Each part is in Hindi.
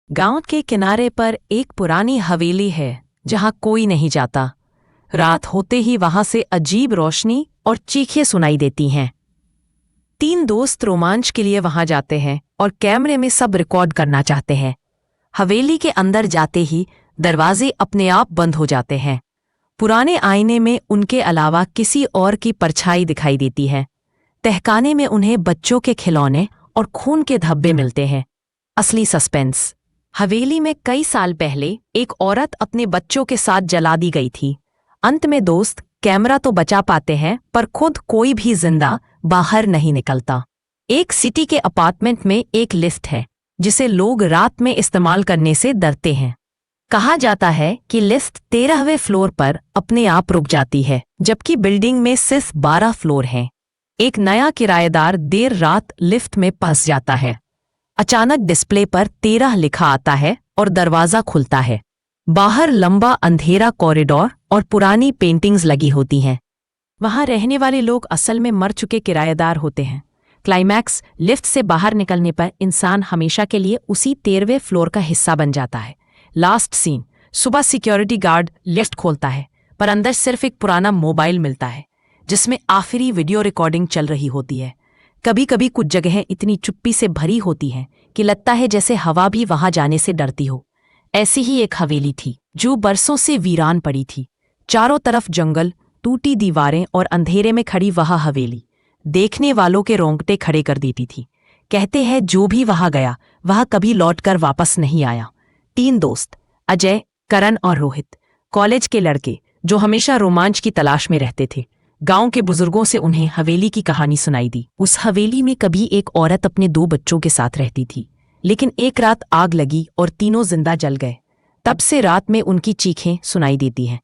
गांव के किनारे पर एक पुरानी हवेली है जहां कोई नहीं जाता। रात होते ही वहां से अजीब रोशनी और चीखें सुनाई देती हैं। तीन दोस्त रोमांच के लिए वहां जाते हैं और कैमरे में सब रिकॉर्ड करना चाहते हैं। हवेली के अंदर जाते ही दरवाजे अपने आप बंद हो जाते हैं। पुराने आईने में उनके अलावा किसी और की परछाई दिखाई देती है। तहखाने में उन्हें बच्चों के खिलौने और खून के धब्बे मिलते हैं। असली सस्पेंस। हवेली में कई साल पहले एक औरत अपने बच्चों के साथ जला दी गई थी। अंत में दोस्त कैमरा तो बचा पाते हैं पर खुद कोई भी जिंदा बाहर नहीं निकलता। एक सिटी के अपार्टमेंट में एक लिफ्ट है जिसे लोग रात में इस्तेमाल करने से डरते हैं। कहा जाता है कि लिफ्ट 13वें फ्लोर पर अपने आप रुक जाती है जबकि बिल्डिंग में सिर्फ 12 फ्लोर हैं। एक नया किराएदार देर रात लिफ्ट में फंस जाता है। अचानक डिस्प्ले पर 13 लिखा आता है और दरवाजा खुलता है। बाहर लंबा अंधेरा कॉरिडोर और पुरानी पेंटिंग्स लगी होती हैं। वहां रहने वाले लोग असल में मर चुके किराएदार होते हैं। क्लाइमैक्स, लिफ्ट से बाहर निकलने पर इंसान हमेशा के लिए उसी 13वें फ्लोर का हिस्सा बन जाता है। लास्ट सीन, सुबह सिक्योरिटी गार्ड लिफ्ट खोलता है पर अंदर सिर्फ एक पुराना मोबाइल मिलता है जिसमें आखिरी वीडियो रिकॉर्डिंग चल रही होती है। कभी कभी कुछ जगहें इतनी चुप्पी से भरी होती हैं कि लगता है जैसे हवा भी वहां जाने से डरती हो। ऐसी ही एक हवेली थी जो बरसों से वीरान पड़ी थी। चारों तरफ जंगल, टूटी दीवारें और अंधेरे में खड़ी वह हवेली देखने वालों के रोंगटे खड़े कर देती थी। कहते हैं जो भी वहां गया वह कभी लौटकर वापस नहीं आया। तीन दोस्त, अजय, करण और रोहित, कॉलेज के लड़के जो हमेशा रोमांच की तलाश में रहते थे। गांव के बुजुर्गों से उन्हें हवेली की कहानी सुनाई दी। उस हवेली में कभी एक औरत अपने 2 बच्चों के साथ रहती थी, लेकिन एक रात आग लगी और तीनों जिंदा जल गए। तब से रात में उनकी चीखें सुनाई देती हैं।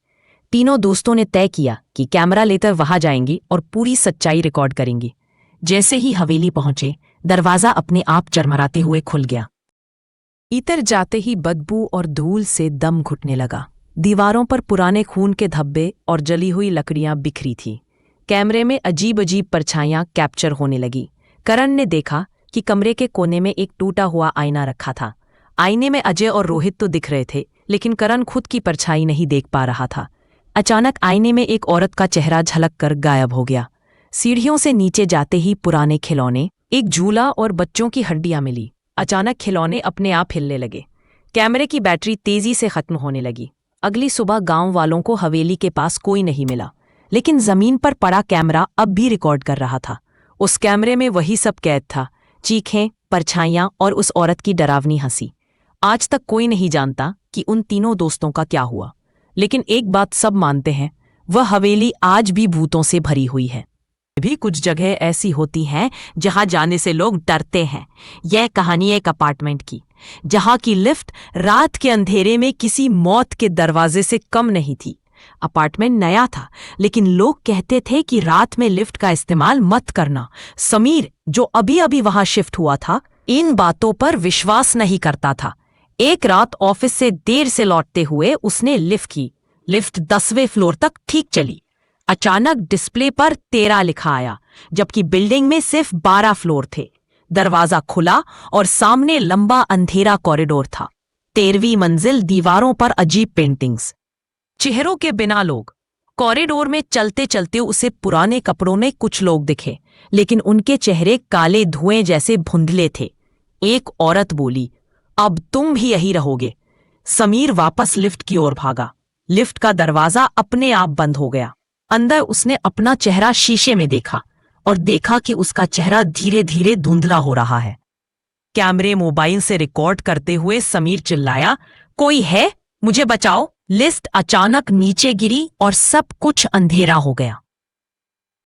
तीनों दोस्तों ने तय किया कि कैमरा लेकर वहां जाएंगे और पूरी सच्चाई रिकॉर्ड करेंगे। जैसे ही हवेली पहुंचे, दरवाजा अपने आप चरमराते हुए खुल गया। इतर जाते ही बदबू और धूल से दम घुटने लगा। दीवारों पर पुराने खून के धब्बे और जली हुई लकड़ियां बिखरी थीं। कैमरे में अजीब अजीब परछाइयां कैप्चर होने लगी। करण ने देखा कि कमरे के कोने में एक टूटा हुआ आईना रखा था। आईने में अजय और रोहित तो दिख रहे थे, लेकिन करण खुद की परछाई नहीं देख पा रहा था। अचानक आईने में एक औरत का चेहरा झलक कर गायब हो गया। सीढ़ियों से नीचे जाते ही पुराने खिलौने, एक झूला और बच्चों की हड्डियां मिली। अचानक खिलौने अपने आप हिलने लगे। कैमरे की बैटरी तेजी से खत्म होने लगी। अगली सुबह गांव वालों को हवेली के पास कोई नहीं मिला, लेकिन जमीन पर पड़ा कैमरा अब भी रिकॉर्ड कर रहा था। उस कैमरे में वही सब कैद था, चीखें, परछाइयां और उस औरत की डरावनी हंसी। आज तक कोई नहीं जानता कि उन तीनों दोस्तों का क्या हुआ, लेकिन एक बात सब मानते हैं, वह हवेली आज भी भूतों से भरी हुई है। भी कुछ जगह ऐसी होती हैं जहां जाने से लोग डरते हैं। यह कहानी एक अपार्टमेंट की, जहां की लिफ्ट रात के अंधेरे में किसी मौत के दरवाजे से कम नहीं थी। अपार्टमेंट नया था, लेकिन लोग कहते थे कि रात में लिफ्ट का इस्तेमाल मत करना। समीर, जो अभी अभी वहां शिफ्ट हुआ था, इन बातों पर विश्वास नहीं करता था। एक रात ऑफिस से देर से लौटते हुए उसने लिफ्ट की। लिफ्ट 10वें फ्लोर तक ठीक चली। अचानक डिस्प्ले पर 13 लिखा आया, जबकि बिल्डिंग में सिर्फ 12 फ्लोर थे। दरवाजा खुला और सामने लंबा अंधेरा कॉरिडोर था। 13वीं मंजिल, दीवारों पर अजीब पेंटिंग्स, चेहरों के बिना लोग। कॉरिडोर में चलते चलते उसे पुराने कपड़ों में कुछ लोग दिखे, लेकिन उनके चेहरे काले धुएं जैसे धुंधले थे। एक औरत बोली, अब तुम भी यही रहोगे। समीर वापस लिफ्ट की ओर भागा। लिफ्ट का दरवाजा अपने आप बंद हो गया। अंदर उसने अपना चेहरा शीशे में देखा और देखा कि उसका चेहरा धीरे धीरे धुंधला हो रहा है। कैमरे मोबाइल से रिकॉर्ड करते हुए समीर चिल्लाया, कोई है? मुझे बचाओ। लिफ्ट अचानक नीचे गिरी और सब कुछ अंधेरा हो गया।